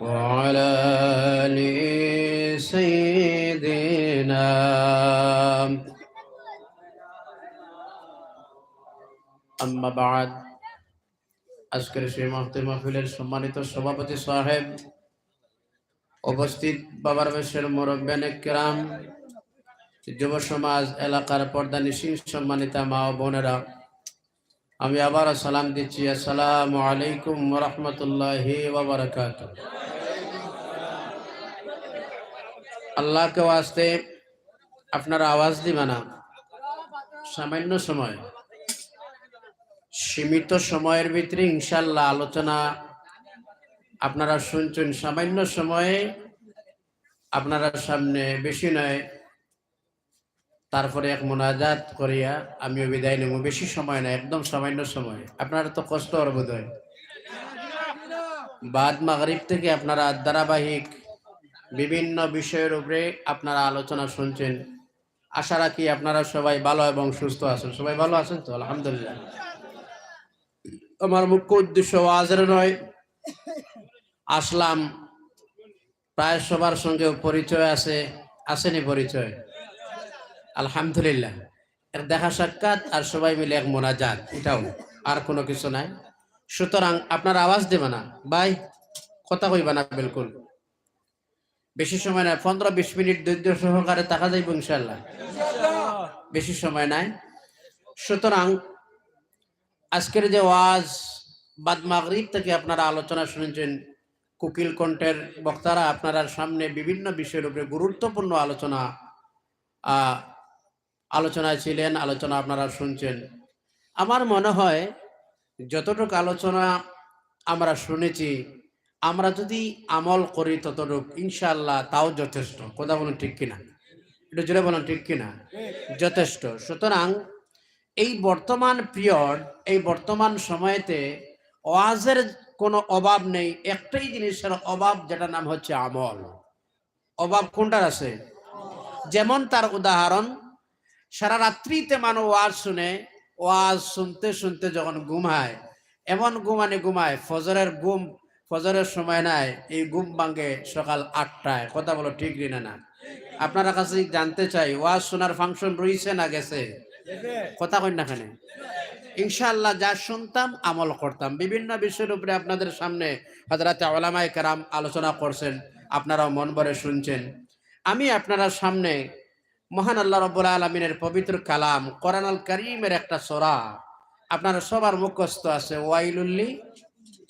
وعلى آل سيدنا। আম্মা বাদ, আজকের সেই মাহফিলের সম্মানিত সভাপতি সাহেব, উপস্থিত বাবার বেশের মুরব্বিয়ানে কেরাম, যুব সমাজ, এলাকার পর্দানিশীন সম্মানিতা মা ও বোনেরা, আমি আবার সালাম দিচ্ছি। আসসালামু আলাইকুম ওয়া রাহমাতুল্লাহি ওয়া বারাকাতুহু। আল্লাহকে ওয়াস্তে আপনারা আওয়াজ দিবেন না। সামান্য সময়, সীমিত সময়ের ভিতরে ইনশাআল্লাহ আলোচনা আপনারা শুনছেন। সামান্য সময়ে আপনারা সামনে, বেশি নয়, তারপরে এক মোনাজাত করিয়া আমিও বিদায় নেব। বেশি সময় না, একদম সামান্য সময়। আপনারা তো কষ্ট আর বোধ হয় বাদ মাগরিব থেকে আপনারা ধারাবাহিক বিভিন্ন বিষয়ের উপরে আপনারা আলোচনা শুনছেন। আশা রাখি আপনারা সবাই ভালো এবং সুস্থ আছেন। সবাই ভালো আছেন তো? আলহামদুলিল্লাহ। আমার মুখ্য উদ্দেশ্য ওয়াজের নয়। আসলাম, প্রায় সবার সঙ্গে পরিচয় আছে, আসেনি পরিচয়? আলহামদুলিল্লাহ। এর দেখা সাক্ষাৎ আর সবাই মিলে এক মোনাজাত, এটাও, আর কোনো কিছু নাই। সুতরাং আপনার আওয়াজ দেবে না ভাই, কথা কইবা না বিলকুল। বেশি সময় নাই, 15-20 মিনিট ধৈর্য সহকারে থাকা যাইব ইনশাআল্লাহ। বেশি সময় নাই। সুতরাং আজকের যে ওয়াজ, বাদ মাগরিব থেকে আপনারা আলোচনা শুনেছেন, কোকিল কণ্ঠের বক্তারা আপনার সামনে বিভিন্ন বিষয়ের উপরে গুরুত্বপূর্ণ আলোচনায় ছিলেন, আলোচনা আপনারা শুনছেন। আমার মনে হয় যতটুকু আলোচনা আমরা শুনেছি, আমরা যদি আমল করি ততটুকু ইনশাআল্লাহ তাও যথেষ্ট। কথা বলুন ঠিক কিনা? একটু জোরে বলুন ঠিক কিনা? যথেষ্ট। সুতরাং এই বর্তমান পিরিয়ড, এই বর্তমান সময়েতে ওয়াজের কোনো অভাব নেই। একটাই জিনিসের অভাব, যেটা নাম হচ্ছে আমল। অভাব কোনটার আছে? যেমন তার উদাহরণ, সারা রাত্রিতে মানুষ ওয়াজ শুনে, ওয়াজ শুনতে শুনতে যখন ঘুমায়, এমন ঘুমায় ফজরের সময় নাই, এই ঘুম ভাঙে সকাল 8টায়। কথা বলো ঠিক কিনা না? আপনারা কাছে জানতে চাই, ওয়াজ শোনার ফাংশন রয়েছে না গেছে? কথা কই না কেন? ইনশাআল্লাহ যা শুনতাম আমল করতাম। বিভিন্ন বিষয়ের উপরে আপনাদের সামনে হযরত উলামায়ে কেরাম আলোচনা করছেন, আপনারাও মন ভরে শুনছেন। আমি আপনারা সামনে মহান আল্লাহ রাব্বুল আলামিনের পবিত্র কালাম কোরআনুল কারীমের একটা সূরা আপনারা সবার মুখস্থ আছে, ওয়াইলুল্লি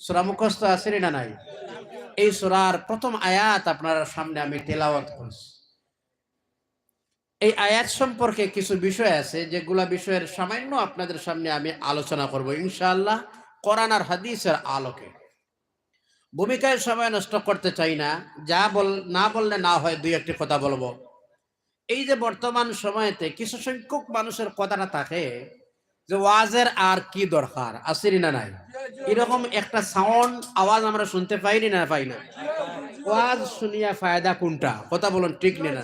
সূরা মুখস্থ আছে না নাই? এই সূরার প্রথম আয়াত আপনার সামনে আমি তেলাওয়াত করছি। এই আয়াত সম্পর্কে কিছু বিষয় আছে, যেগুলা বিষয়ের সামান্য আপনাদের সামনে আমি আলোচনা করব ইনশাআল্লাহ, কোরআন আর হাদিসের আলোকে। ভূমিকায় সময় নষ্ট করতে চাই না, না বললে না হয়, দুই একটি কথা বলবো। এই যে বর্তমান সময়তে কিছু সংখ্যক মানুষের কথাটা থাকে যে ওয়াজের আর কি দরকার, আসেনি না নাই? এরকম একটা সাউন্ড আওয়াজ আমরা শুনতে পাইনি না? পাই না? ওয়াজ শুনিয়া ফায়দা কোনটা? কথা বলুন ঠিক না না?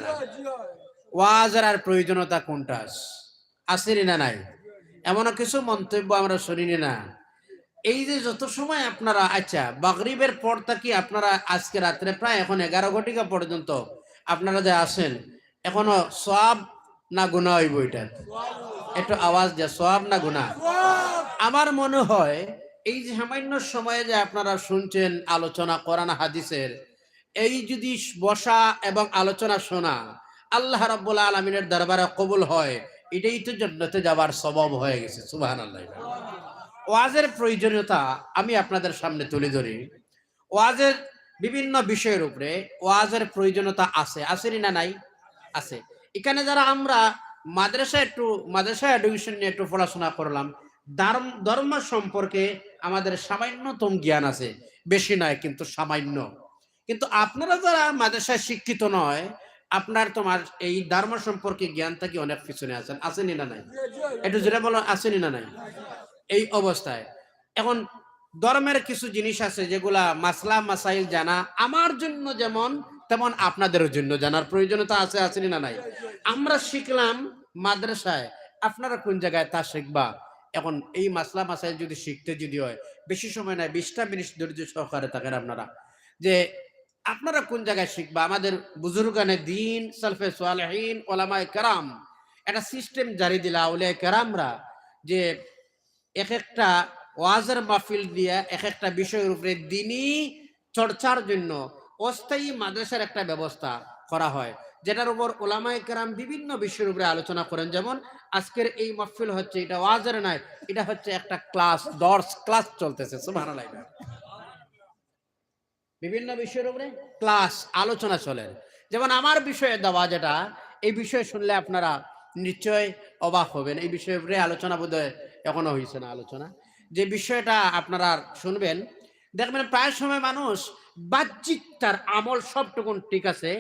ওয়াজের আর প্রয়োজনীয়তা কোনটা, আসেনি না নাই? এমন কিছু মন্তব্য আমরা শুনিনি না? এই যে যত সময় আপনারা, আচ্ছা মাগরিবের পর থেকে আপনারা আজকে রাত্রে প্রায় এখন 11 ঘটিকা পর্যন্ত আপনারা যে আসেন, এখনো সওয়াব না গুনাহ হইব? এটা একটু আওয়াজ দিয়ে, সওয়াব না গুনাহ? আমার মনে হয় এই যে সামান্য সময়ে যে আপনারা শুনছেন আলোচনা কোরআন হাদিসের, এই যদি বসা এবং আলোচনা শোনা আল্লাহ রাব্বুল আলামিনের দরবারে কবুল হয়, এটাই তো জান্নাতে যাওয়ার সওয়াব হয়ে গেছে। সুবহানাল্লাহ। ওয়াজের প্রয়োজনীয়তা আমি আপনাদের সামনে তুলে ধরি। ওয়াজের বিভিন্ন বিষয়ের উপরে ওয়াজের প্রয়োজনীয়তা আছে, আসেনি না নাই? আছে। এখানে যারা আমরা মাদ্রাসা এডুকেশন নিয়ে একটু পড়াশোনা করলাম, ধর্ম সম্পর্কে আমাদের সামান্যতম জ্ঞান আছে, বেশি নয় কিন্তু সামান্য। কিন্তু আপনারা যারা মাদ্রাসায় শিক্ষিত নয়, আপনার তোমার এই ধর্ম সম্পর্কে জ্ঞান থেকে অনেক পিছনে আছেন, আসেনি না নাই? একটু যেটা বলো, আসেনি না নাই? এই অবস্থায় এখন ধর্মের কিছু জিনিস আছে যেগুলা মাসলা মাসাইল জানা আমার জন্য যেমন, তেমন আপনাদের জন্য জানার প্রয়োজনীয়তা আছে, আসেনি না নাই? আমরা শিখলাম মাদ্রাসায়, আপনারা কোন জায়গায় তা শিখবা? এখন এই মাসলা মাসাইল যদি শিখতে যদি হয়, বেশি সময় নাই, 20টা মিনিট ধৈর্য সহকারে থাকেন আপনারা। যে আপনারা কোন জায়গায় শিখবা? আমাদের বুজুর্গানে দিন, সালফে সালেহিন, ওলামায়ে কেরাম একটা সিস্টেম জারি দিলা আউলিয়ায়ে কেরামরা, যে এক একটা ওয়াজের মাহফিল দিয়া এক একটা বিষয়ের উপরে দিনই চর্চার জন্য অস্থায়ী মাদ্রাসার একটা ব্যবস্থা করা হয়, যেটার উপর ওলামায়ে কেরাম বিভিন্ন বিষয়ের উপরে আলোচনা করেন। যেমন আজকের এই মাহফিল হচ্ছে, এটা ওয়াজের নয়, এটা হচ্ছে একটা ক্লাস, দর্স ক্লাস চলতেছে। সুবহানাল্লাহ। বিভিন্ন বিষয়ের উপরে ক্লাস আলোচনা চলে। যেমন আমার বিষয়ে দেওয়া যেটা, এই বিষয়ে শুনলে আপনারা নিশ্চয় অবাক হবেন। এই বিষয়ের উপরে আলোচনা বোধহয় এখনো হয়েছে না আলোচনা। যে বিষয়টা আপনারা শুনবেন, দেখবেন প্রায় সময় মানুষ বাহ্যিক তার আমল সবটুকুন ঠিক আছে,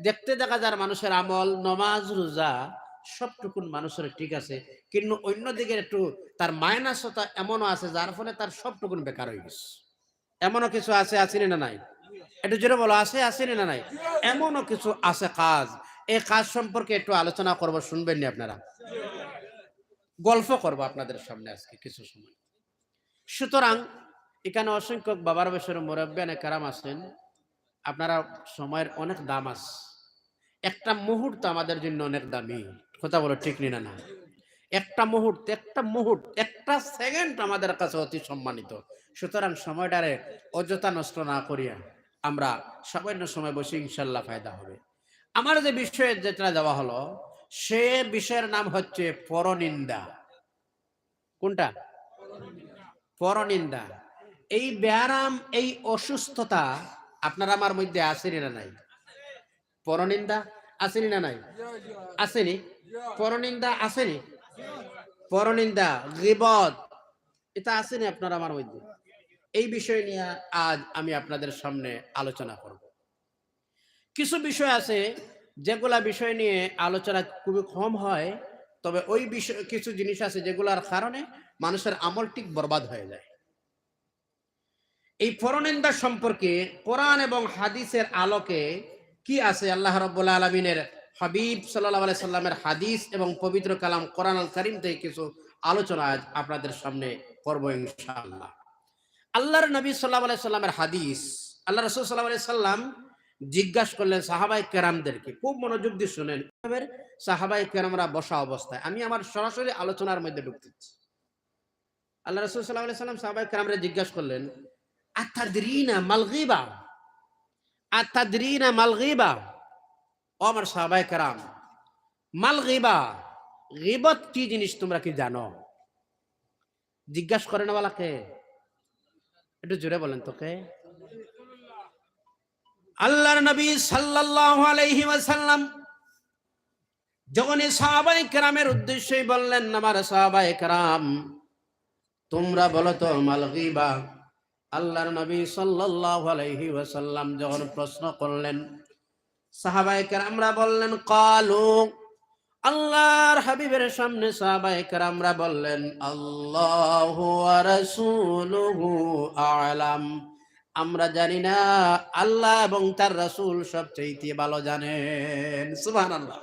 দেখতে দেখা যায় মানুষের আমল, নমাজ রোজা সবটুকুন মানুষের ঠিক আছে, কিন্তু অন্যদিকে একটু তার মাইনাসতা এমনও আছে যার ফলে তার সবটুকুন বেকার হয়ে গেছে। এমনও কিছু আছে, আসেনি না নাই? একটু জোরে বলো, আছে আসেনি না নাই? এমনও কিছু আছে কাজ, এই কাজ সম্পর্কে একটু আলোচনা করব, শুনবেন নি আপনারা? গল্প করব আপনাদের সামনে আজকে কিছু সময়। সুতরাং এখানে অসংখ্য বাবার বয়সের মুরব্বিয়ানে কেরাম আছেন, আপনারা সময়ের অনেক দাম আছে। একটা মুহূর্ত আমাদের জন্য অনেক দামি। কথা বলো ঠিক নি না না? একটা মুহূর্ত, একটা সেকেন্ড আমাদের কাছে অতি সম্মানিত। সুতরাং সময়টারে অযথা নষ্ট না করিয়া আমরা সামান্য সময় বসে ইনশাল্লাহ ফায়দা হবে। আমার যে বিষয়ে যেটা দেওয়া হলো, সে বিষয়ের নাম হচ্ছে পরনিন্দা। কোনটা? পরনিন্দা। এই ব্যায়াম, এই অসুস্থতা আপনার আমার মধ্যে আসেনি না নাই? পরনিন্দা আসেনি না নাই? আসেনি? পরনিন্দা আসেনি? পরনিন্দা, গীবত, এটা আসেনি আপনার আমার মধ্যে? এই বিষয় নিয়ে আজ আমি আপনাদের সামনে আলোচনা করব। কিছু বিষয় আছে যেগুলা বিষয় নিয়ে আলোচনা খুবই কম হয়, তবে ওই বিষয় কিছু জিনিস আছে যেগুলার কারণে মানুষের আমল ঠিক বরবাদ হয়ে যায়। এই পরনিন্দা সম্পর্কে কোরআন এবং হাদিসের আলোকে কি আছে, আল্লাহ রাব্বুল আলামিনের হাবিব সাল্লাল্লাহু আলাইহি সাল্লামের হাদিস এবং পবিত্র কালাম কোরআন আল কারীম থেকে কিছু আলোচনা আজ আপনাদের সামনে করব ইনশাআল্লাহ। আল্লাহর নবী সাল্লাল্লাহু আলাইহি সাল্লামের হাদিস, আল্লাহ রাসূল সাল্লাল্লাহু আলাইহি সাল্লাম জিজ্ঞাসা করলেন সাহাবায়ে কেরামদেরকে, খুব মনোযোগ দিয়ে শুনেন। সাহাবায়ে কেরামরা বসা অবস্থায়, আমি আমার সরাসরি আলোচনার মধ্যে ঢুকতেছি। আল্লাহ রাসূল সাল্লাল্লাহু আলাইহি সাল্লাম সাহাবায়ে কেরামরা জিজ্ঞাসা করলেন, আতাদরিনা মাল গীবা, আতাদরিনা মাল গীবা। ও আমার সাহাবায়ে কেরাম, মাল গীবা, গীবত কি জিনিস তোমরা কি জানো? জিজ্ঞাসা করেন ওয়ালাকে, একটু জোরে বলেন তো কে? আল্লাহর নবী সাল্লাল্লাহু আলাইহি ওয়াসাল্লাম যখন সাহাবায়ে কেরামের উদ্দেশ্যে বললেন, আমার সাহাবায়ে কেরাম তোমরা বলো তো মাল গীবা। আল্লাহর নবী সাল্লাল্লাহু আলাইহি ওয়াসাল্লাম যখন প্রশ্ন করলেন, সাহাবায়ে কেরামরা বললেন ক্বালু, আল্লাহর হাবিবের সামনে সাহাবায়ে কেরামরা বললেন আল্লাহু ওয়া রাসূলুহু আ'লাম, আমরা জানি না, আল্লাহ এবং তার রাসূল সবচেয়ে ভালো জানেন। সুবহানাল্লাহ।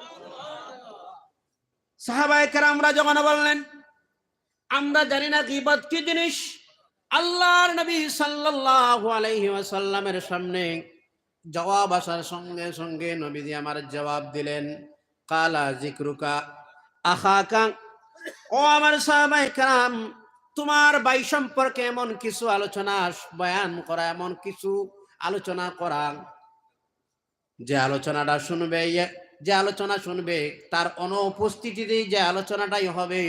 সাহাবায়ে কেরামরা যখন বললেন আমরা জানি না গীবত কি জিনিস, আল্লাহর নবী সাল্লাল্লাহু আলাইহি ওয়াসাল্লামের সামনে জবাব আসার সঙ্গে সঙ্গে নবীজি আমার জবাব দিলেন, কালা যিকরুকা আখাকা, ও আমার সাহাবায়ে কেরাম তোমার ভাই সম্পর্কে এমন কিছু আলোচনা বয়ান করা, এমন কিছু আলোচনা করা, যে আলোচনাটা শুনবে, যে আলোচনা শুনবে তার অনুপস্থিতিতেই যে আলোচনাটাই হবে,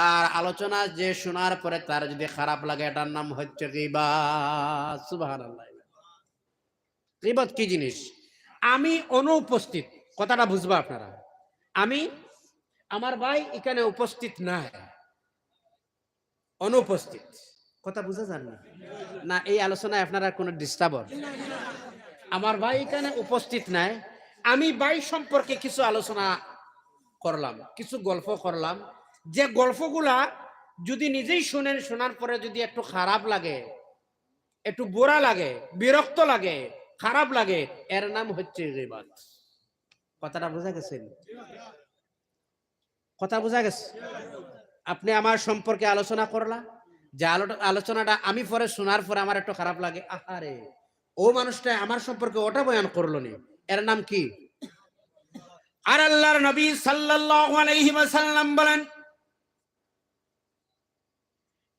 আর আলোচনা যে শোনার পরে তার যদি খারাপ লাগে, এটার নাম হচ্ছে গীবত। সুবহানাল্লাহ। গীবত কি জিনিস? আমি অনুপস্থিত, কথাটা বুঝবা আপনারা। আমি, আমার ভাই এখানে উপস্থিত নাই, অনুপস্থিত, কথা বুঝা যান না? না এই আলোচনায় আপনারা কোনো ডিস্টার্ব? আমার ভাই এখানে উপস্থিত নাই, আমি ভাই সম্পর্কে কিছু আলোচনা করলাম, কিছু গল্প করলাম, যে গল্পগুলা যদি নিজেই শুনেন, শোনার পরে যদি একটু খারাপ লাগে, একটু বোরা লাগে, বিরক্ত লাগে, খারাপ লাগে, এর নাম হচ্ছে গীবত। কথাটা বোঝা গেছে? কথা বোঝা গেছে? আপনি আমার সম্পর্কে আলোচনা করলা, যে আলোচনাটা আমি পরে শোনার পরে আমার একটু খারাপ লাগে, আহারে ও মানুষটা আমার সম্পর্কে ওটা বয়ান করলো নি, এর নাম কি? আর আল্লাহর নবী সাল্লাল্লাহু আলাইহি ওয়াসাল্লাম বলেন,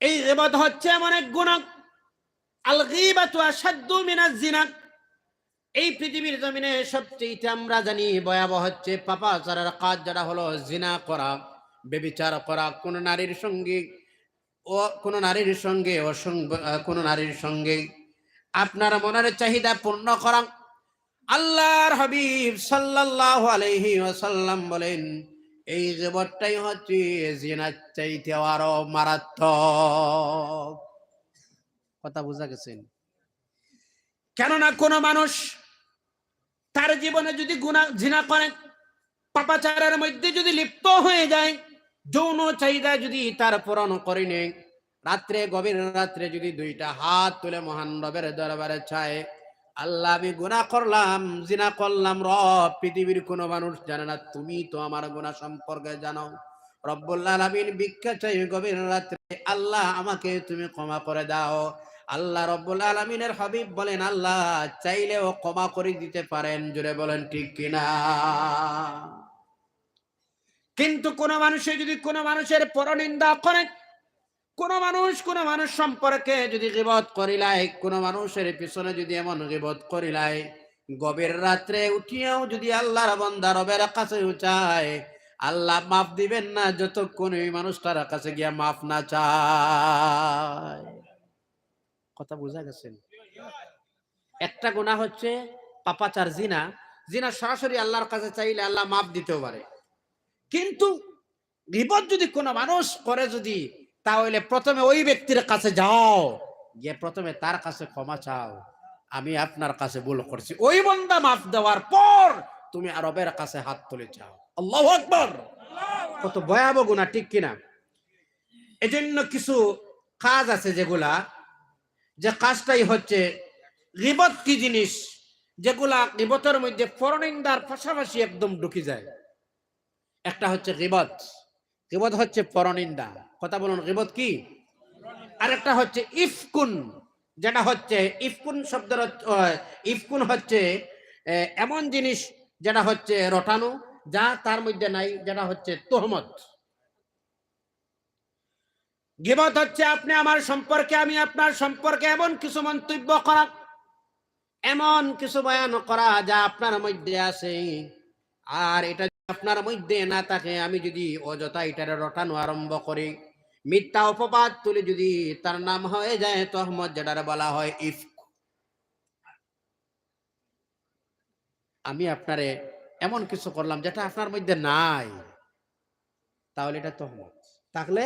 এই গীবত হচ্ছে এমন এক গুনাহ, আল গীবাতু আশাদ্দু মিনাজ জিনা। এই পৃথিবীর জমিনে সবচেয়ে আমরা জানি ভয়াবহ হচ্ছে পাপাচারের কাজ, যেটা হলো জিনা করা, ব্যভিচার করা, কোন নারীর সঙ্গে কোন নারীর সঙ্গে কোন নারীর সঙ্গে আপনার মনের চাহিদা পূর্ণ করা। আল্লাহর হাবিব সাল্লাল্লাহু আলাইহি ওয়াসাল্লাম বলেন, এই গীবতটাই হচ্ছে জিনার চাইতে আরো মারাত্মক। কথা বুঝা গেছেন? কেননা কোন মানুষ তার জীবনে যদি জিনা করে, পাপাচারের মধ্যে যদি লিপ্ত হয়ে যায়, যৌন চাহিদা যদি তার পূরণ করে নেয়, রাত্রে গভীর রাত্রে যদি দুইটা হাত তুলে মহান রবের দরবারে চায়, আল্লাহ আমি গুনাহ করলাম, জিনা করলাম রব, পৃথিবীর কোনো মানুষ জানে না, তুমি তো আমার গুনাহ সম্পর্কে জানো। রব্বুল আলামিন ভিক্ষা চাই গভীর রাত্রে, আল্লাহ আমাকে তুমি ক্ষমা করে দাও। আল্লাহ রব্বুল আলামিনের হাবিব বলেন, আল্লাহ চাইলেও ক্ষমা করে দিতে পারেন। জোরে বলেন ঠিক কিনা? কিন্তু কোন মানুষে যদি কোন মানুষের পরনিন্দা করে, কোন মানুষ সম্পর্কে যদি গীবত করিলাই, কোন মানুষের পিছনে যদি এমন গীবত করিলাই, গভীর রাত্রে উঠিয়াও যদি আল্লাহর বান্দা রবের কাছে চায়, আল্লাহ মাফ দিবেন না যতক্ষণ ওই মানুষটার কাছে গিয়া মাফ না চায়। কথা বুঝা গেছেন? একটা গুনাহ হচ্ছে পাপাচার, জিনা। জিনা সরাসরি আল্লাহর কাছে চাইলে আল্লাহ মাফ দিতেও পারে, কিন্তু গীবত যদি কোনো মানুষ করে যদি, তাহলে প্রথমে ওই ব্যক্তির কাছে যাও, গিয়ে প্রথমে তার কাছে ক্ষমা চাও, আমি আপনার কাছে ভুল করছি। ওই বান্দা মাফ দেওয়ার পর তুমি রবের কাছে হাত তুলে চাও। আল্লাহু আকবার! কত ভয়াবহ গুনাহ, ঠিক কিনা? এজন্য কিছু কাজ আছে যেগুলা, যে কাজটাই হচ্ছে গীবত কি জিনিস, যেগুলা গীবতের মধ্যে পরনিন্দার পাশাপাশি একদম ঢুকে যায়। একটা হচ্ছে গীবত। গীবত হচ্ছে পরনিন্দা। কথা বলুন, গীবত কি? আরেকটা হচ্ছে ইফকুন, যেটা হচ্ছে ইফকুন শব্দের ইফকুন হচ্ছে এমন জিনিস যেটা হচ্ছে রটানো, যা তার মধ্যে নাই, যেটা হচ্ছে তোহমত। গীবত হচ্ছে আপনি আমার সম্পর্কে, আমি আপনার সম্পর্কে এমন কিছু মন্তব্য করা, এমন কিছু বয়ান করা যা আপনার মধ্যে আছে, আর এটা আপনার মধ্যে না থাকে, আমি যদি অযথা এটারে রটানো আরম্ভ করি, মিথ্যা অপবাদ তুলে যদি তার নাম হয়ে যায় তহমত, যেটারে বলা হয় ইফক। আমি আপনারে এমন কিছু করলাম যেটা আপনার মধ্যে নাই, তাহলে এটা তহমত। থাকলে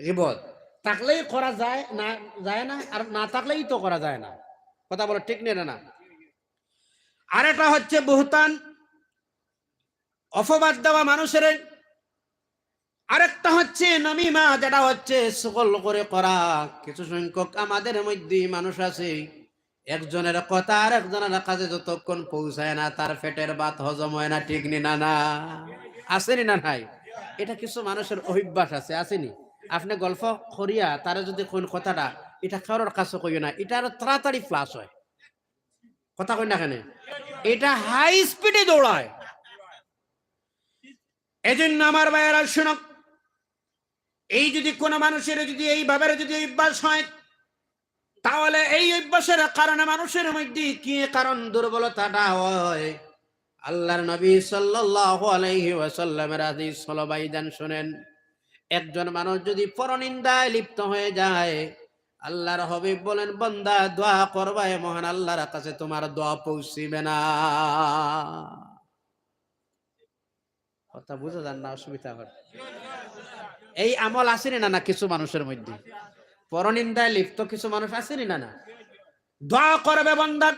গীবত, থাকলেই করা যায় না, যায় না, আর না থাকলেই তো করা যায় না। কথা বলো ঠিক নেই না? আর এটা হচ্ছে বুহতান, অপবাদ দেওয়া মানুষের। আরেকটা হচ্ছে নমিমা, যেটা হচ্ছে সকল করে করা। কিছু সংখ্যক আমাদের মধ্যে মানুষ আছে, একজনের কথা আর একজনের কাছে যতক্ষণ পৌঁছায় না, তার পেটের ভাত হজম হয় না। ঠিক নি না? না আসেনি না? নাই? এটা কিছু মানুষের অভ্যাস আছে, আসেনি? আপনি গল্প করিয়া তারা যদি কোন কথাটা, এটা কারোর কাছে কইও না, এটা আরো তাড়াতাড়ি ফ্লাশ হয়। কথা কই না কেন? এটা হাই স্পিডে দৌড়ায়। এজন্য আমার ভাইয়েরা শুনো, এই যদি কোনো মানুষের যদি এইভাবে যদি অভ্যাস হয়, তাহলে এই অভ্যাসের কারণে মানুষের মধ্যে কি কারণ দুর্বলতাটা হয়। আল্লাহর নবী সাল্লাল্লাহু আলাইহি ওয়াসাল্লামের হাদিস হলো, ভাইজান শুনেন, একজন মানুষ যদি পরনিন্দায় লিপ্ত হয়ে যায়, আল্লাহর হাবিব বলেন, বান্দা দোয়া করবা, মহান আল্লাহর কাছে তোমার দোয়া পৌঁছিবে না। কথা বুঝা যান না? অসুবিধা হয়। এই আমল আসেনি না? না কিছু মানুষের মধ্যে পরনিন্দায় লিপ্ত কিছু মানুষ আসেনি না? না দোয়া করবে বান্দা,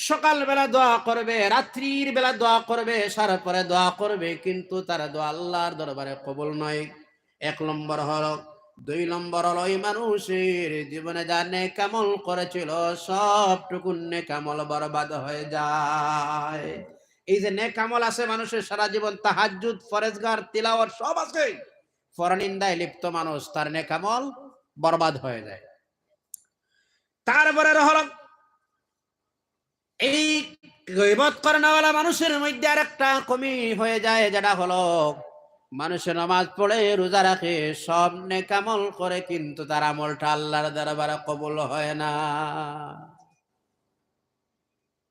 সকাল বেলা দোয়া করবে, রাত্রির বেলা দোয়া করবে, সারা পরে দোয়া করবে, কিন্তু তার দোয়া আল্লাহর দরবারে কবুল নয়। এক নম্বর হলো। দুই নম্বর হলো, ওই মানুষের জীবনে যা নেক আমল করেছিল সবটুকু নেক আমল বরবাদ হয়ে যায়। এই যে নেক আমল আছে মানুষের সারা জীবন, তাহাজ্জুদ, ফরজগার, তিলাওয়াত সব আছে, পরনিন্দায় লিপ্ত মানুষ, তার নেক আমল বরবাদ হয়ে যায়। তারপরে হলো গীবত করানোওয়ালা মানুষের মধ্যে আরেকটা কমি হয়ে যায়, যেটা হলো মানুষের নামাজ পড়ে রোজা রাখে সব নেক আমল করে, কিন্তু তার আমলটা আল্লাহর দরবারে কবুল হয় না।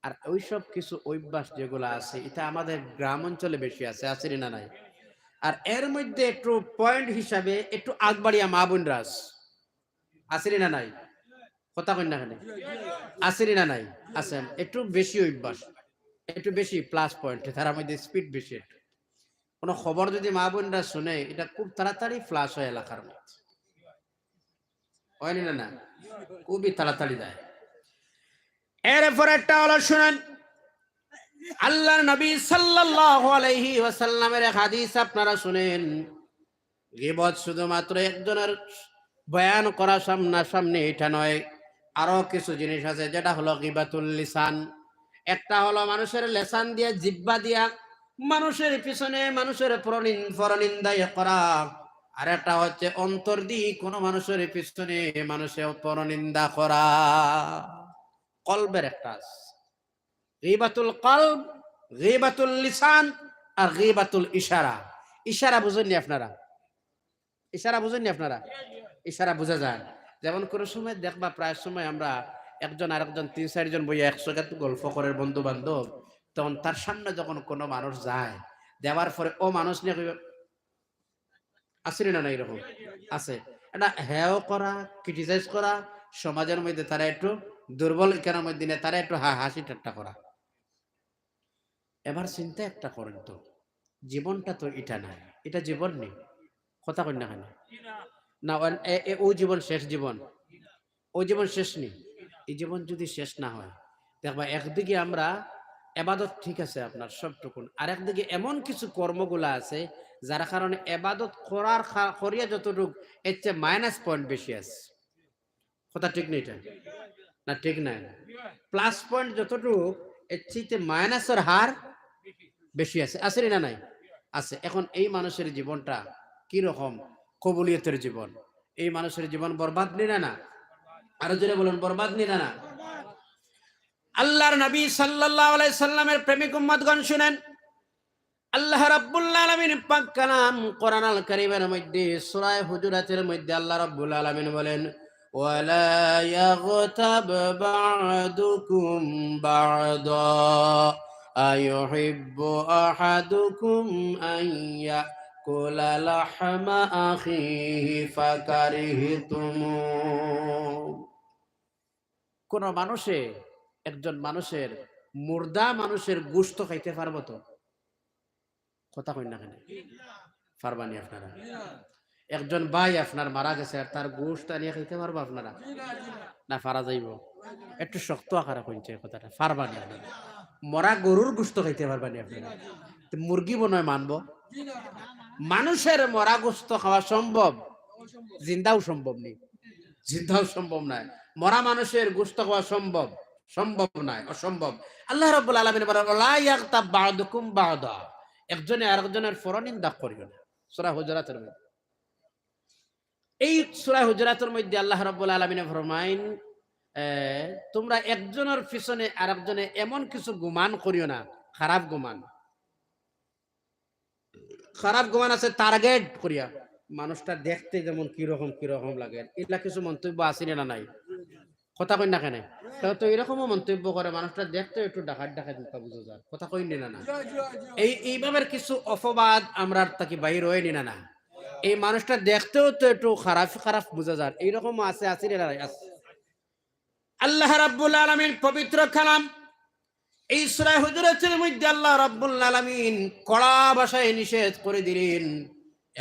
আর ওইসব কিছু অভ্যাস যেগুলো আছে এটা আমাদের গ্রাম অঞ্চলে বেশি আছে, আছে না নাই? আর এর মধ্যে একটু পয়েন্ট হিসাবে একটু আগবাড়িয়া মা বোনরা আছে না নাই? কথা কই না কেন? আছে না নাই? আছেন, একটু বেশি অভ্যাস, একটু বেশি প্লাস পয়েন্ট, তার মধ্যে স্পিড বেশি। একটু কোনো খবর যদি মা বোনরা শুনে এটা খুব তাড়াতাড়ি ফ্লাশ হয় এলাকার মধ্যে, হয়নি না? না, খুবই তাড়াতাড়ি যায়। এরপর একটা হলো শুনেন, আল্লাহর নবী সাল্লাল্লাহু আলাইহি ওয়াসাল্লামের হাদিস আপনারা শুনেন, গীবত শুধুমাত্র একজনের বয়ান করা সামনাসামনি এটা নয়, আরো কিছু জিনিস আছে, যেটা হলো গীবাতুল লিসান। একটা হলো মানুষের লেসান দিয়ে, জিহ্বা দিয়া মানুষের পিছনে মানুষের পরনিন্দা করা, আর একটা হচ্ছে অন্তর দিয়ে কোনো মানুষের পিছনে মানুষের পরনিন্দা করা। কলবের একটা আছে, গীবাতুল কলব, গীবাতুল লিসান, আর গীবাতুল ইশারা। ইশারা বুঝেননি আপনারা? ইশারা বুঝেননি আপনারা? ইশারা বোঝা যায়। যেমন কোনো সময় দেখবা, প্রায় সময় আমরা একজন আরেকজন ৩-৪ জন বইয়া একসঙ্গে গল্প করে বন্ধু বান্ধব, তখন তার সামনে যখন কোনো মানুষ যায়, দেওয়ার পরে ও মানুষ নিয়ে আসেনি না? এরকম আছে। এটা হেও করা, ক্রিটিসাইজ করা, সমাজের মধ্যে তারা একটু দুর্বল কেন মধ্যে নিয়ে তারা একটু হাসি ঠাট্টা করা। এবার চিন্তা একটা করেন তো, জীবনটা তো এটা নাই, এটা জীবন নেই। কথা কই না কেন? না, ও জীবন শেষ জীবন, ও জীবন শেষ নেই। এই জীবন যদি শেষ না হয়, দেখবা একদিকে আমরা এবাদত ঠিক আছে আপনার সবটুকুন, আর একদিকে এমন কিছু কর্মগুলা আছে যার কারণে এবাদত করার করিয়া যতটুকু এর চেয়ে মাইনাস পয়েন্ট বেশি আছে। কথা ঠিক নেই? এটা না ঠিক নাই, প্লাস পয়েন্ট যতটুকু এর চেয়ে মাইনাসের হার বেশি আছে, আছে না নাই? আছে। এখন এই মানুষের জীবনটা কি রকম কবুলিয়তের জীবন, এই মানুষের জীবন বরবাদ নিনা না? আরো জোরে বলুন, বরবাদ নিনা না? আল্লাহর নবী সাল্লাল্লাহু আলাইহি সাল্লামের প্রেমিক উম্মতগণ শুনেন, আল্লাহ রাব্বুল আলামিন পাক কালাম কোরআন আল কারীমের মধ্যে সূরা হুজুরাতের মধ্যে আল্লাহ রাব্বুল আলামিন বলেন, ওয়ালা ইয়াগতাব বা'দুকুম বা'দা আইয়ুহিব্বু আহাদুকুম আন ইয়াকুলা লাহমা আখিহি ফাকারিহতুম। কোন মানুষে একজন মানুষের মুর্দা মানুষের গোশত খাইতে পারবো তো? কথা কই না কেন? পারবানি আপনারা? একজন ভাই আপনার মারা গেছে আর তার গোশত আনিয়ে খাইতে পারবো আপনারা? না, পারা যাইব? একটু শক্ত আকারে কইছে কথাটা, পারবানি আপনারা? মরা গরুর গোশত খাইতে পারবানি আপনারা? মুরগি বনয় মানবো? মানুষের মরা গোশত খাওয়া সম্ভব, জিন্দাও সম্ভব নেই, জিন্দাও সম্ভব নয়। মরা মানুষের গোশত খাওয়া সম্ভব, সম্ভব নয়, অসম্ভব। আল্লাহ রাব্বুল আলামিন বলেন, লা ইয়াগতাব বা'দুকুম বা'দা, একজনে আরেকজনের পরনিন্দা করিও না। সূরা হুজুরাতের মধ্যে, এই সূরা হুজুরাতের মধ্যে আল্লাহ রাব্বুল আলামিন ফরমাইন, তোমরা একজনের পিছনে আরেকজনে এমন কিছু গুমান করিও না, খারাপ গুমান। খারাপ গুমান আছে টার্গেট করিয়া, মানুষটা দেখতে যেমন কিরকম কিরকম লাগে, এগুলা কিছু মন্তব্য আছে না নাই? কথা কই না কেন? তো এরকমও মন্তব্য করে, মানুষটা দেখতে একটু ডাকাত ডাকাত বুঝা যায়। কথা কই না না? এইভাবে কিছু অপবাদ আমরা তাকে বাহির হয়ে নিনা না, এই মানুষটা দেখতেও তো একটু খারাপ খারাপ বোঝা যায়, এইরকম আছে, আছে না নাই? আছে। আল্লাহ রাব্বুল আলামিন পবিত্র কালাম এই সূরা হুজুরাতের মধ্যে আল্লাহ রাব্বুল আলামিন কড়া ভাষায় নিষেধ করে দিলেন,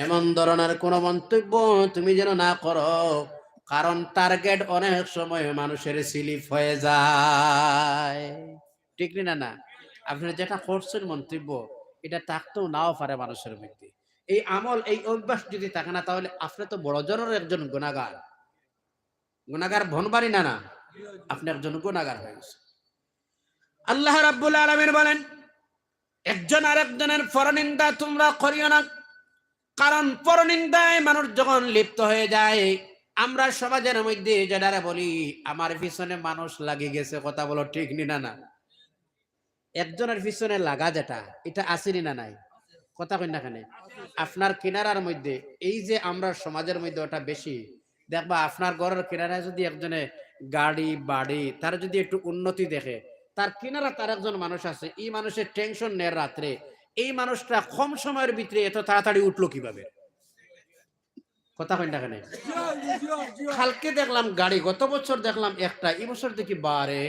এমন ধরনের কোন মন্তব্য তুমি যেন না করো, কারণ টার্গেট অনেক সময় মানুষের স্লিপ হয়ে যায়। ঠিক না? না, আপনি যেটা করছেন মন্তব্য, এটা থাকতেও নাও পারে মানুষের মধ্যে। এই আমল, এই অভ্যাস যদি থাকে না, তাহলে আপনি তো বড় জনের একজন গুনাহগার, গুনাহগার ভনবারি না? না, আপনি একজন গুনাহগার হয়ে গেছেন। আল্লাহ রাব্বুল আলামিন বলেন, একজন আরেকজনের পরনিন্দা তোমরা করিও না, কারণ পরনিন্দায় মানুষ যখন লিপ্ত হয়ে যায়, আমরা সমাজের মধ্যে যারা বলি আমার পিছনে মানুষ লাগিয়ে গেছে, কথা বলো ঠিক না? না, একজনের পিছনে লাগা যেটা, এটা আসেনি না নাই? কথা কই না কেন? আপনার কিনারার মধ্যে এই যে আমরা সমাজের মধ্যে ওটা বেশি। দেখবা আপনার ঘরের কিনারায় যদি একজনে গাড়ি, বাড়ি তার যদি একটু উন্নতি দেখে, তার কিনারা তার একজন মানুষ আছে, এই মানুষের টেনশন নেয় রাত্রে। এই মানুষটা কম সময়ের ভিতরে এত তাড়াতাড়ি উঠলো কিভাবে? কথা কই না কেন? কালকে দেখলাম গাড়ি, গত বছর দেখলাম একটা, এই বছর দেখি বারে,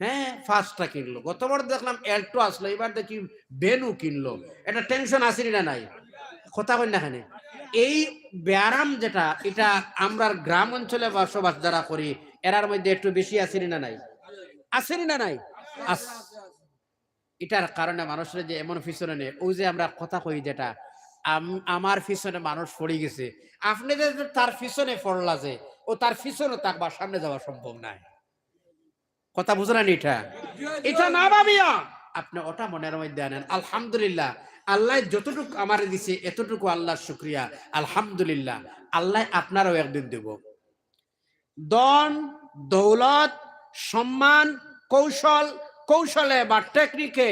হ্যাঁ, 5টা কিনলো। গতবার দেখলাম অ্যাল্টো আসলো, এবার দেখি বেনু কিনলো। এটা টেনশন আসেনি না নাই? কথা কই না কেন? এই ব্যায়াম যেটা, এটা আমরা গ্রাম অঞ্চলে বসবাস যারা করি, এরার মধ্যে একটু বেশি আসেনি না নাই? আসেনি না নাই? আস এটার কারণে মানুষের যে এমন পিছনে নেই, ওই যে আমরা কথা কই যেটা, আমার পিছনে মানুষ পড়ে গেছে, আপনি যে তার পিছনে পড়লা যে, ও তার পিছনে থাকবা, সামনে যাওয়া সম্ভব নাই। কথা বুঝলেন? এটা এটা না ভাবিয়া আপনি ওটা মনের মধ্যে আনেন। আলহামদুলিল্লাহ, আল্লাহ যতটুকু আমার দিছে এতটুকু আল্লাহর শুকরিয়া। আলহামদুলিল্লাহ, আল্লাহ আপনারও একদিন দেব। ধন, দৌলত, সম্মান, কৌশল, কৌশলে বা টেকনিকে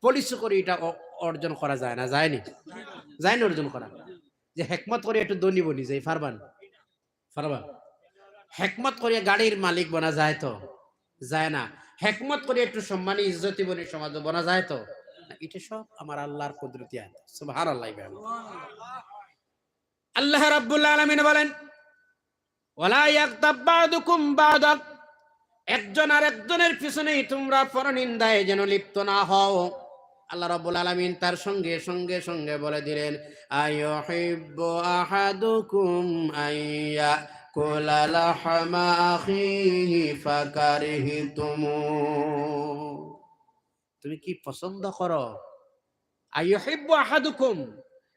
পলিসি করে এটা অর্জন করা যায় না, যায়নি? যায়নি অর্জন করা? যে হেকমত করে একটু ধনী বনি যাই, পারবান? পারবা? হেকমত করে গাড়ির মালিক বনা যায় তো? যায় না। হেকমত করে একটু সম্মানী ইজ্জতি বনি সমাজ বনা যায় তো? না, এটা সব আমার আল্লাহর কুদরতি আয়াত। সুবহানাল্লাহ। আল্লাহ রাব্বুল আলামিন বলেন, ওয়ালা ইয়াগতাব বা'দুকুম বা'দা, একজন আরেকজনের পিছনেই তোমরা পরনিন্দায় যেন লিপ্ত না হও। আল্লাহ রাব্বুল আলামিন তার সঙ্গে সঙ্গে সঙ্গে বলে দিলেন, আইয়ুহিব্বু আহাদুকুম আইয়া কুলা লাহমা আখিহি ফাকারিহতুমু, তুমি কি পছন্দ করো? আইয়ুহিব্বু আহাদুকুম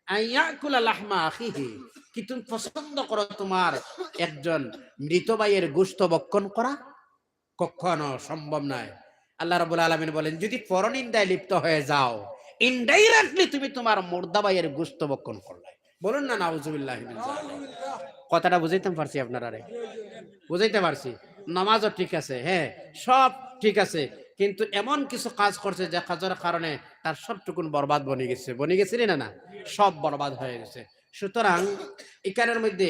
আইয়া কুলা লাহমা আখিহি, কি তুমি পছন্দ করো তোমার একজন মৃত ভাইয়ের গোশত ভক্ষণ করা? কখনো সম্ভব নয়। আল্লাহ রাব্বুল আলামিন বলেন, যদি পরনিন্দায় লিপ্ত হয়ে যাও, ইনডাইরেক্টলি তুমি তোমার মুর্দা ভাইয়ের গোশত ভক্ষণ করলে। বলুন না নাউজুবিল্লাহি মিন যালিক। কথাটা বুঝাইতে পারছি আপনারা? রে বুঝাইতে পারছি? নামাজও ঠিক আছে, হ্যাঁ, সব ঠিক আছে, কিন্তু এমন কিছু কাজ করছে যে কাজের কারণে তার সবটুকুন বরবাদ বনে গেছে। বনে গেছে না? না, সব বরবাদ হয়ে গেছে। সুতরাং এখানের মধ্যে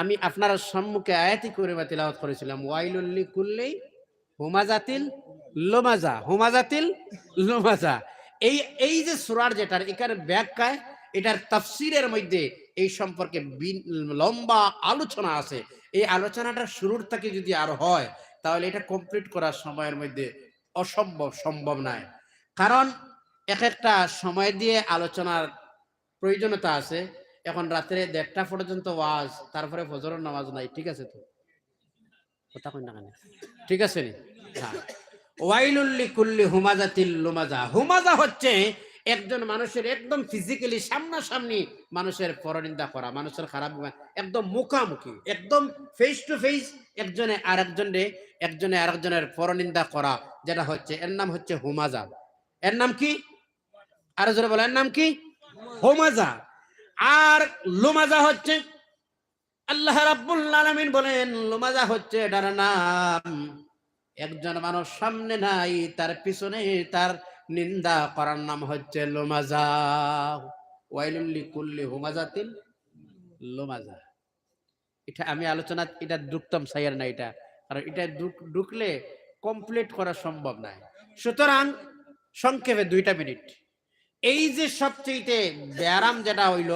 আমি আপনার সম্মুখে আয়াতি করে তিলাওয়াত করেছিলাম, ওয়াইলুল লিকুল্লি হুমাজাতিল লুমাজা, হুমাজাতিল লুমাজা। এই এই যে সূরার যেটার এখানে ব্যাখ্যায়, এটার তাফসীরের মধ্যে এই সম্পর্কে লম্বা আলোচনা আছে। এই আলোচনাটা শুরুর থেকে যদি আর হয়, তাহলে এটা কমপ্লিট করার সময়ের মধ্যে অসম্ভব, সম্ভব নয়। কারণ এক একটা সময় দিয়ে আলোচনার প্রয়োজনীয়তা আছে। এখন রাত্রে 1:30 পর্যন্ত ওয়াজ, তারপরে ফজরের নামাজ নাই, ঠিক আছে তো? কথা কই না কেন? ঠিক আছে নি? হ্যাঁ। ওয়াইলুল লিকুল্লি হুমাজাতিল লুমাজা। হুমাজা হচ্ছে একজন মানুষের একদম ফিজিক্যালি সামনাসামনি মানুষের পরনিন্দা করা, মানুষের খারাপ একদম মুখামুখি, একদম ফেস টু ফেস একজনে আরেকজনের পরনিন্দা করা, যেটা হচ্ছে এর নাম হচ্ছে হুমাজা। এর নাম কি? আরো জোরে বলেন, এর নাম কি? হুমাজা। আর লুমাজা হচ্ছে, আল্লাহ রাব্বুল আলামিন বলেন, লুমাজা হচ্ছে এটার নাম, একজন মানুষ সামনে নাই, তার পিছনে তার নিন্দা করার নাম হচ্ছে লুমাজা। ওয়াইলুল লিকুল্লি হুমাজাতিন লুমাজা। এটা আমি আলোচনা এটা ঢুকতাম সাইয়ার না এটা, কারণ এটা ঢুকলে কমপ্লিট করা সম্ভব নয়। সুতরাং সংক্ষেপে 2টা মিনিট, এই যে সবচেয়ে ব্যারাম যেটা হইল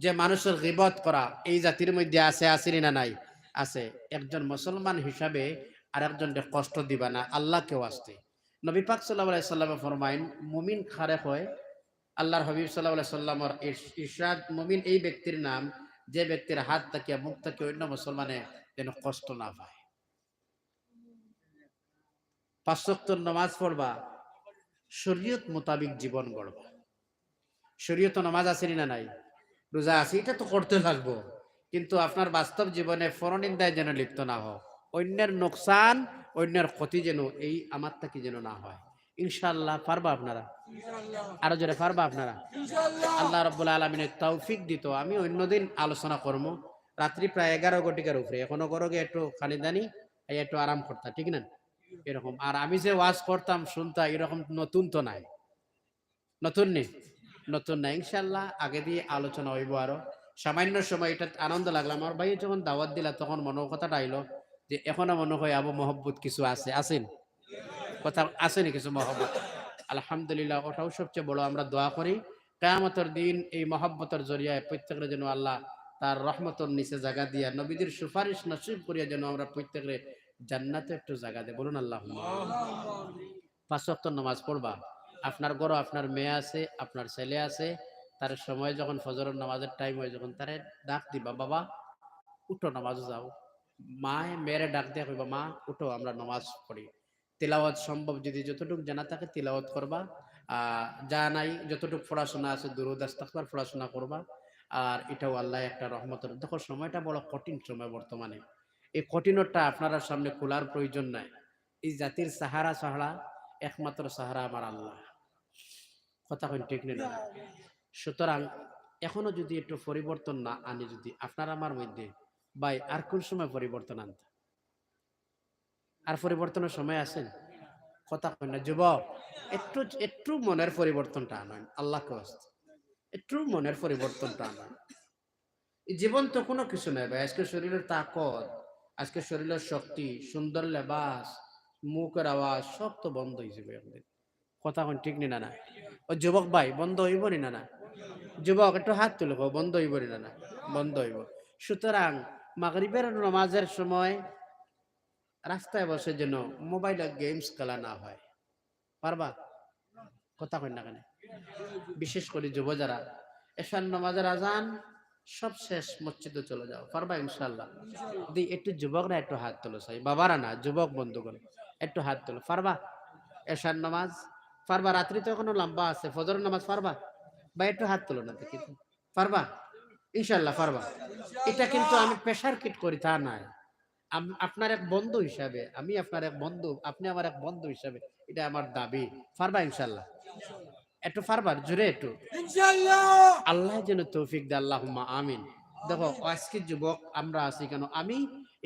যে মানুষের গীবত করা, এই জাতির মধ্যে আছে, আসেনি না নাই? আছে। একজন মুসলমান হিসাবে আর একজনকে কষ্ট দিবা না, আল্লাহকেও আসতে। নবী পাক সাল্লাল্লাহু আলাইহি সাল্লাম ফরমাইন, মুমিন খারেক হয়। আল্লাহর হাবিব সাল্লাল্লাহু আলাইহি সাল্লামের ইরশাদ, মুমিন এই ব্যক্তির নাম যে ব্যক্তির হাত থেকে মুখ থেকে অন্য মুসলমানে যেন কষ্ট না পায়। 5 ওয়াক্ত নামাজ পড়বা, শরীয়ত মোতাবিক জীবন গড়বা। শরীয়ত নামাজ আসেনি না নাই? রোজা আছে, এটা তো করতে লাগবো, কিন্তু আপনার বাস্তব জীবনে পরনিন্দায় যেন লিপ্ত না হয়, অন্যের নোকসান, অন্যের ক্ষতি যেন এই আমার থেকে যেন না হয়। ইনশাআল্লাহ পারবা আপনারা? আরো জোরে পারবা আপনারা? আল্লাহ রাব্বুল আলামিনের তৌফিক দিত। আমি অন্যদিন আলোচনা করবো, রাত্রি প্রায় 11 ঘটিকার উপরে, এখনো করোগে একটু খানিদানি, একটু আরাম করতা, ঠিক না? এরকম। আর আমি যে ওয়াজ করতাম শুনতা, এরকম নতুন তো নাই। নতুন নি নতুন না ইনশাল্লাহ আগে দিয়ে আলোচনা হইব আরো সামান্য সময় এটা আনন্দ লাগলো আমার ভাই যখন দাওয়াত দিলা তখন মনে কথাটা আইলো যে এখনো মনে হয় আবু মহব্বত কিছু আছে আছেন কথা আসেনি কিছু মহব্বত আলহামদুলিল্লাহ ওটাও সবচেয়ে বড় আমরা দোয়া করি কিয়ামতের দিন এই মহব্বতের জরিয়ায় প্রত্যেকের জন্য আল্লাহ তার রহমতের নিচে জায়গা দিয়া নবীদের সুপারিশ নসিব করিয়া যেন আমরা প্রত্যেকের জান্নাতে একটু জায়গা দেয় বলুন আল্লাহ পাঁচ ওয়াক্ত নামাজ পড়বা আপনার ঘরে আপনার মেয়ে আছে আপনার ছেলে আছে তার সময় যখন ফজরের নামাজের টাইম হয় যখন তারে ডাক দিবা বাবা উঠো নামাজ যাও মা মেয়েরে ডাক দিয়ে কইবা মা উঠো আমরা নামাজ পড়ি তিলাওয়াত সম্ভব যদি যতটুকু জানা থাকে তিলাওয়াত করবা যা নাই যতটুকু পড়াশোনা আছে দুরুদ ইস্তিগফার পড়াশোনা করবা আর এটাও আল্লাহ একটা রহমতের দেখো সময়টা বড় কঠিন সময় বর্তমানে এই কঠিনতা আপনারা সামনে খোলার প্রয়োজন নাই এই জাতির সাহারা ছাড়া একমাত্র সাহারা আমার আল্লাহ কথা কইন ঠিক না সুতরাং এখনো যদি একটু পরিবর্তন না আনি যদি আপনার আমার মধ্যে ভাই আর কোন সময় পরিবর্তন আনতে আর পরিবর্তনের সময় আছেন কথা কই না যুবক একটু একটু মনের পরিবর্তনটা আনেন আল্লাহ কষ্ট একটু মনের পরিবর্তনটা আনেন এই জীবন তো কোনো কিছু নাই ভাই আজকে শরীরের তাকত আজকে শরীরের শক্তি সুন্দর লেবাস মুখের আওয়াজ সব তো বন্ধ হয়ে যাবে একদিন কথা কন ঠিক নি না না ও যুবক ভাই বন্ধ হইব নি না না যুবক একটু হাত তুলে বন্ধ হইব নি না না বন্ধ হইব সুতরাং মাগরিবের নামাজের সময় রাস্তায় বসে যেন মোবাইলে গেমস খেলা না হয় পারবা কথা কই না কেন বিশেষ করে যুব যারা এশার নামাজের আজান সব শেষ মসজিদে চলে যাও পারবা ইনশাল্লাহ দি একটু যুবকরা একটু হাত তোলো চাই বাবারা না যুবক বন্ধুগণ একটু হাত তোলো পারবা এশার নামাজ পারবা রাত্রি তো এখনো লম্বা আছে ফজরের নামাজ পারবা বা একটু হাত তোলো না দেখি পারবা ইনশাল্লাহ পারবা এটা কিন্তু আমি প্রেশার কিট করি তা নাই আপনার এক বন্ধু হিসাবে আমি আপনার এক বন্ধু আপনি আমার এক বন্ধু হিসাবে এটা আমার দাবি পারবা ইনশাল্লাহ একটু পারবার জোরে একটু ইনশাআল্লাহ আল্লাহ যেন তৌফিক দেয় আল্লাহুম্মা আমিন দেখো আজকে যুবক আমরা আছি কেন আমি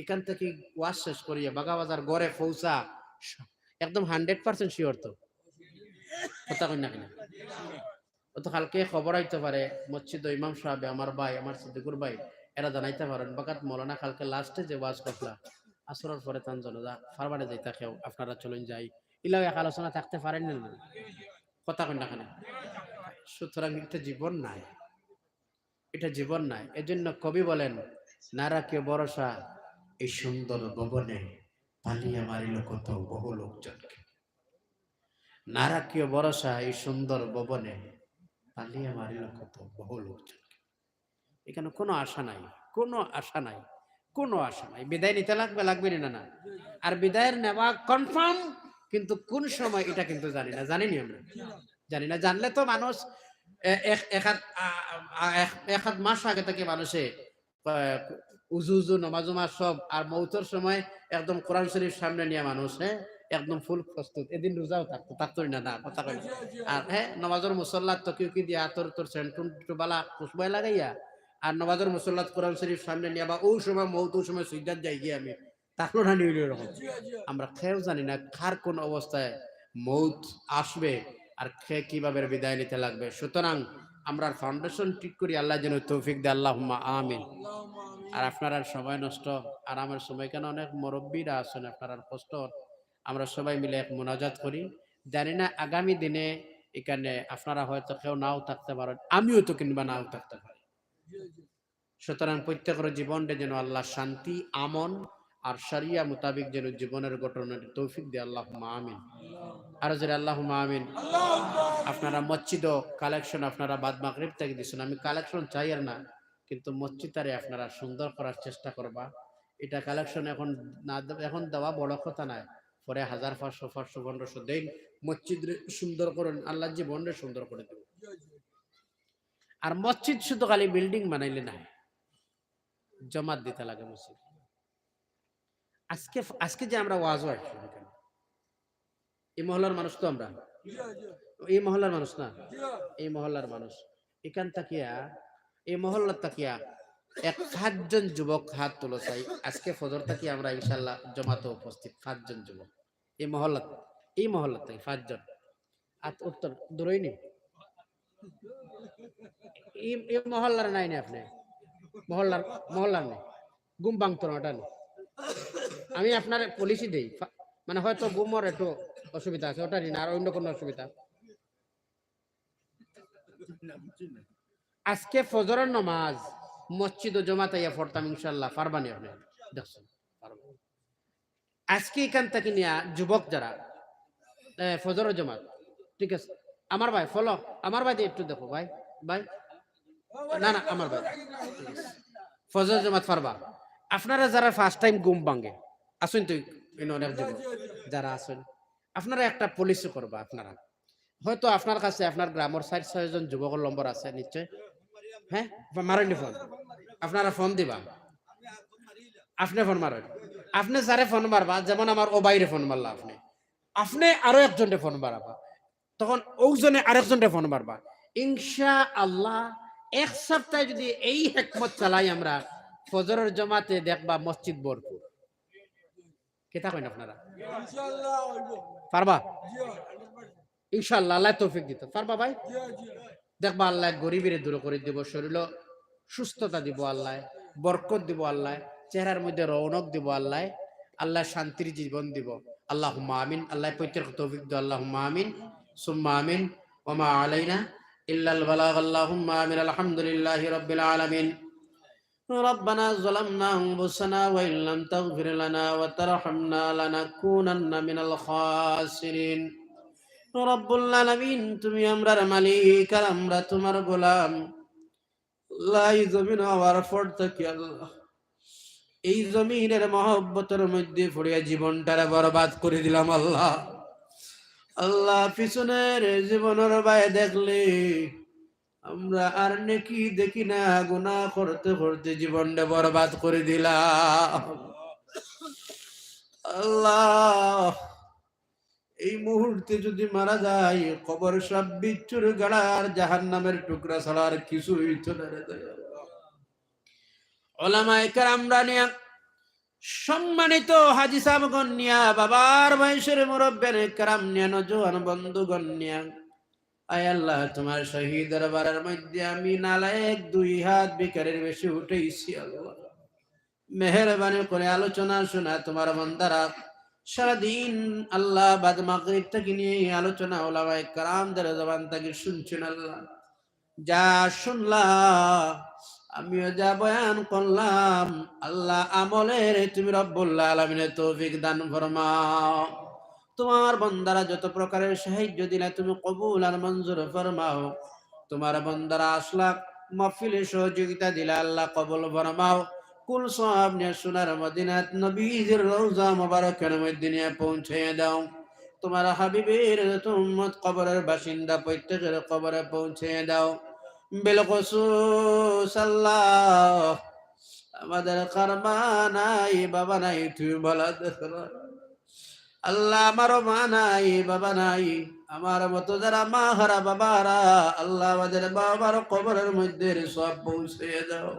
এখান থেকে ওয়াজ শেষ করিয়া বাগাবাজার গড়ে পৌঁছা একদম 100% শিওর তো কথা কই না কেন ও তো কালকে খবর আইতে পারে মসজিদ ইমাম সাহেব আমার ভাই আমার সিদ্দিকুর ভাই এরা জানাইতে পারেন বাকাত মৌলানা কালকে লাস্টে যে ওয়াজ করলা আসরের পরে তান জনদা ফারবারে যাইতা খেও আপনারা চলুন যাই ইলাও এক আলোচনা থাকতে পারেন না কথা কই না কেন সুতরাং এটা জীবন নাই এটা জীবন নাই এজন্য কবি বলেন নারাকে ভরসা এই সুন্দর ভবনে পালিয়ে মারিল কত বহু লোকজনকে নারাকীয় ভরসা এই সুন্দর ভবনে পালিয়ে মারিল কত বহু লোকজনকে এখানে কোনো আশা নাই কোনো আশা নাই কোনো আশা নাই বিদায় নিতে লাগবে লাগবে না না আর বিদায়ের নেওয়া কনফার্ম কিন্তু কোন সময় এটা কিন্তু জানিনি আমরা জানি না জানলে তো মানুষ এক হাত মাস আগে থেকে মানুষে উজু নমাজ সব আর মৌতের সময় একদম কোরআন শরীফ সামনে নিয়ে মানুষ একদম ফুল প্রস্তুত এদিন রোজাও থাকতো না না কথা কই আর নমাজের মুসল্লাত তো কি দিয়া তোর সেন্টুন বালা খুশবাই লাগাইয়া আর নমাজের মুসল্লাত কোরআন শরীফ সামনে নিয়ে বা ওই সময় মৌত ওই সময় সুইদার যাই গিয়ে আমি তাকলো না নিইল এরকম আমরা খেয়েও জানি না কার কোন অবস্থায় মৌত আসবে আর খেয়ে কিভাবে বিদায় নিতে লাগবে সুতরাং আমরা ফাউন্ডেশন ঠিক করি আল্লাহ যেন তৌফিক দেয় আল্লাহুম্মা আমিন আর আপনার সময় নষ্ট আর আমার সময় কেন অনেক মুরব্বীরা আছেন আপনার কষ্ট আমরা সবাই মিলে এক মোনাজাত করি জানি না আগামী দিনে এখানে আপনারা হয়তো কেউ নাও থাকতে পারেন আমিও তো কিংবা নাও থাকতে পারি সুতরাং প্রত্যেকের জীবনটা যেন আল্লাহ শান্তি আমন আর শরিয়া মোতাবিক যেন জীবনের গঠনের তৌফিক দিয়ে আল্লাহুম্মা আমিন আর যদি আল্লাহুম্মা আমিন আপনারা মসজিদ কালেকশন আপনারা বাদ মাগরিব থেকে দিচ্ছেন আমি কালেকশন চাই আর না কিন্তু মসজিদটারে আপনারা সুন্দর করার চেষ্টা করবা এটা কালেকশন এখন না এখন দেওয়া বড় কথা নয় পরে 1500 দেন মসজিদ সুন্দর করেন আল্লাহ জীবনরে সুন্দর করে দেব আর মসজিদ শুধু খালি বিল্ডিং বানাইলে না জমাত দিতে লাগে মসজিদ আজকে যে আমরা ওয়াজ হয় এই মহল্লার মানুষ তো আমরা এই মহল্লার মানুষ না এই মহল্লার মানুষ এখান তাকিয়া এই মহল্লার তাকিয়া 5 জন যুবক হাত তুলো চাই আজকে ফজর তাকিয়া আমরা ইনশাআল্লাহ জমাতে উপস্থিত 5 জন যুবক এই মহল্লা থেকে 5 জন আর উত্তর দূরই নেই এই মহল্লার নাই না আপনি মহল্লার নেই গুম ভাঙতো না ওটা নেই। আমি আপনার পলিসি দেই মানে হয়তো গুমর একটু অসুবিধা আছে ওটা না আর অন্য কোনো অসুবিধা। আজকে ফজরের নামাজ মসজিদ ও জমাতে ইয়া পড়তাম ইনশাআল্লাহ পারবানি আপনি দেখছেন পারবেন। আজকে এখান থেকে নিয়ে যুবক যারা ফজরের জমাত ঠিক আছে আমার ভাই ফলো আমার ভাই একটু দেখো ভাই ভাই না না আমার ভাই ফজর জমাত পারবা আপনারা যারা ফার্স্ট টাইম ঘুম ভাঙে আসুন তো অনেক যুবক যারা আসেন আপনারা একটা পলিসি করবা আপনারা হয়তো আপনার কাছে আপনার গ্রামের 4-6 জন যুবকের নম্বর আছে নিশ্চয় হ্যাঁ মারেননি ফোন আপনারা ফোন দিবা আপনি ফোন মারেন আপনি যারে ফোন মারবা যেমন আমার ও বাইরে ফোন মারলা আপনি আপনি আরো একজনকে ফোন মারাবা তখন ওজনে আরেকজনকে ফোন মারবা ইনশা আল্লাহ এক সপ্তাহে যদি এই হিকমত চালাই আমরা ফজরের জমাতে দেখবা মসজিদ ভরপুর কেটা কইন আপনারা পারবা ইনশাআল্লাহ আল্লাহ তৌফিক দিত পারবা ভাই দেখবা আল্লাহ গরিবের দূর করে দিব শরীর সুস্থতা দিব আল্লাহ বরকত দিব আল্লাহ চেহারার মধ্যে রৌনক দিব আল্লাহ আল্লাহ শান্তির জীবন দিব আল্লাহুম্মা আমিন আল্লাহ প্রত্যেক তৌফিক দাও আল্লাহুম্মা আমিন সুম্মা আমিন ওয়া মা আলাইনা ইল্লাল বালাগ আল্লাহুম্মা আমিন আলহামদুলিল্লাহি রাব্বিল আলামিন ربنا ظلمنا أنفسنا وإن لم تغفر لنا وترحمنا لنكونن من الخاسرين রব্বুল আলামিন তুমি আমরার মালিক আর আমরা তোমার গোলাম আল্লাহ এই জমিন হওয়ার পর থেকে আল্লাহ এই জমিনের মহব্বতের মধ্যে পড়িয়া জীবনটারে বরবাদ করে দিলাম আল্লাহ আল্লাহ পিছনের জীবনের বাইরে দেখলে আমরা আর নেকি দেখি না গুনাহ করতে করতে জীবনটা বরবাদ করে দিলাম আল্লাহ এই মুহূর্তে যদি মারা যায় কবর সব বিচ্ছুর গাড়ার জাহান্নামের টুকরা ছাড়া আর কিছুই তো না রে ওলামায়ে কেরামরা নিয়া সম্মানিত হাজী সাহেবগণ নিয়া বাবার বয়সের মুরব্বিয়ানে কেরাম নিয়া নওজোয়ান বন্ধুগণ নিয়া আয় আল্লাহ তোমার শহীদ দরবারের মধ্যে আমি নালায়েক 2 হাত বিকারের বেশি উঠেইছি আল্লাহ মেহেরবানি করে আলোচনা শোনা তোমার বান্দারা সারাদিন আল্লাহ বাদ মাগরিব থেকে নিয়ে আলোচনা ওলামায়ে কেরামদের জবান থেকে শুনছেন আল্লাহ যা শুনলাম আমিও যা বয়ান করলাম আল্লাহ আমলের তুমি রব্বুল আলামিনের তৌফিক দান ফরমাও তোমার বান্দারা যত প্রকারের সাহায্য দিলে তুমি কবুল আর মঞ্জুর ফরমাও তোমার বান্দারা আসলাক মাহফিলে সহযোগিতা দিলে আল্লাহ কবুল ফরমাও কুল সওয়াব নিয়ে সোনার মদিনাত নবীজির রওজা মুবারকের মধ্যে নিয়ে পৌঁছে দাও তোমার হাবিবের উম্মত কবরের বাসিন্দা প্রত্যেকের কবরে পৌঁছে দাও বিলখুসুস আল্লাহ আমাদের কারমা নাই বাবা নাই তুমি বলা দেখো আল্লাহ আমারও মা নাই বাবা নাই আমার মতো যারা মা হারা বাবারা আল্লাহ আমাদের বাবার কবরের মধ্যে সব পৌঁছে দাও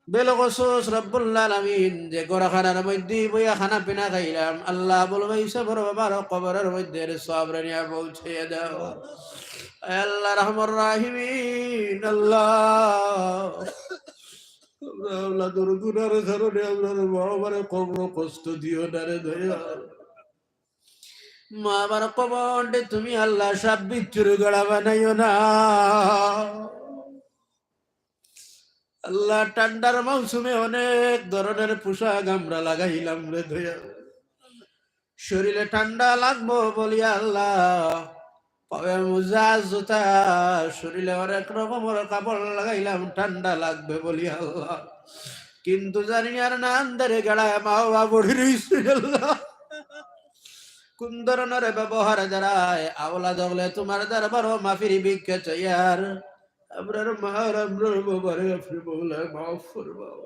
বিলখুসুস রব্বুল আলামিন যে গোরাখানার মধ্যে বইয়া খানা পিনা খাইলাম আল্লাহ বলবে সবর বাবার কবরের মধ্যে সব নিয়ে পৌঁছে দাও আল্লাহ রহমান রাহিমিন আল্লাহ আল্লাহ দুর্গুনার কারণে আপনার বাবার কবর কষ্ট দিও না রে দয়া মা আমার কবরটা তুমি আল্লাহ সব বিচ্ছুর গড়া বানাইও না আল্লাহ ঠান্ডার মৌসুমে অনেক ধরনের পোশাক আমরা লাগাইলাম রে দয়া শরীরে ঠান্ডা লাগবো বলিয়া আল্লাহ পায়ে মোজা জুতা শরীরে অনেক রকমের কাপড় লাগাইলাম ঠান্ডা লাগবে বলি আল্লাহ কিন্তু জানি আর না আন্দারে গেড়ায় মা বাবা বড়ি রইছে আল্লাহ কোন ধরনের ব্যবহার দ্বারায় আওলা দগলে তোমার দরবার মাফির ভিক্ষা চাইয়ার আমরার মার আমরার বাবারে আপনি বলে মাফ করবাও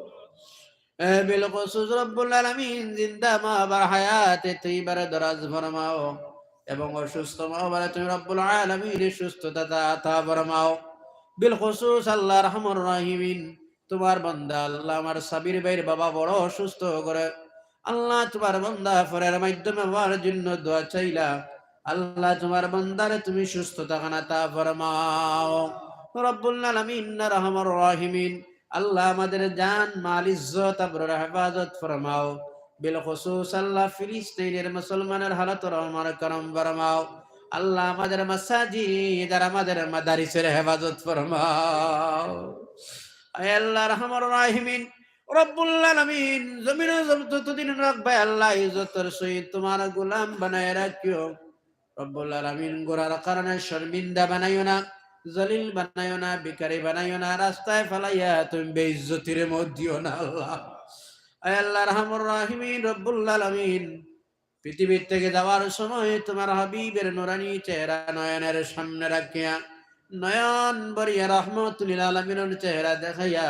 বিলখুসুস রব্বুল আলামিন জিন্দা মা বাবার হায়াতে তৈবার দরাজ ফরমাও এবং অসুস্থ মা বাবারে তুমি রব্বুল আলামিন সুস্থতা দাতা ফরমাও বিলখুসুস আল্লাহ রহমান রাহিমিন তোমার বান্দা আল্লাহ আমার সাবির ভাইয়ের বাবা বড় অসুস্থ করে আল্লাহ তোমার বান্দা ফরের মাধ্যমে আমার জন্য দোয়া চাইলা আল্লাহ তোমার বান্দারে তুমি সুস্থতা কানাতা ফরমাও রব্বুল আলামিন রহমান রহিমিন। আল্লাহ আমাদের জান মাল ইজ্জত আবরুর হেফাজত ফরমাও। বিল খুসুস আল্লাহ ফিলিস্তিনের মুসলমানের হালত রহমান করম ফরমাও। আল্লাহ আমাদের মাসাজিদ আর আমাদের মাদারিসের হেফাজত ফরমাও। আয় আল্লাহ রহমান রহিমিন রব্বুল আলামিন জমিনে যতদিন রাখবে আল্লাহ ইজ্জতের সহিত তোমার গোলাম বানায় রাখিও। রব্বুল আলামিন গোরার কারণে শর্মিন্দা বানাইও না, জলিল বানাইও না, ভিখারি বানাইও না, রাস্তায় ফেলাইয়া তুমি বেইজ্জতির মধ্যেও না আল্লাহ। আয় আল্লাহ রহমান রহিমিন রব্বুল আলামিন পৃথিবীর থেকে যাওয়ার সময় তোমার হাবিবের নুরানি চেহারা নয়নের সামনে রাখিয়া নয়ন বরিয়া রহমতুল আলামিনের চেহারা দেখাইয়া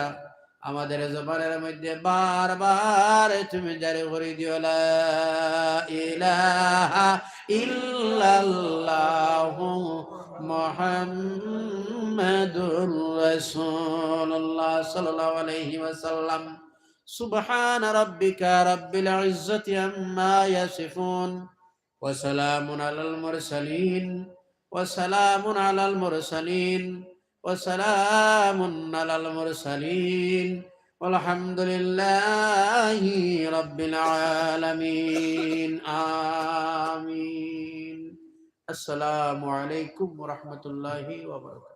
আমাদের জবানের মধ্যে বারবার তুমি জারি করে দিও লা ইলাহা ইল্লাল্লাহু মুহাম্মাদুর রাসূলুল্লাহ সাল্লাল্লাহু আলাইহি ওয়াসাল্লাম। সুবহান রাব্বিকা রাব্বিল ইজ্জাতি আম্মা ইয়াসিফুন ওয়া সালামুন আলাল মুরসালিন وسلام على المرسلين وسلام على المرسلين والحمد لله رب العالمين آمين. السلام عليكم ورحمة الله وبركاته.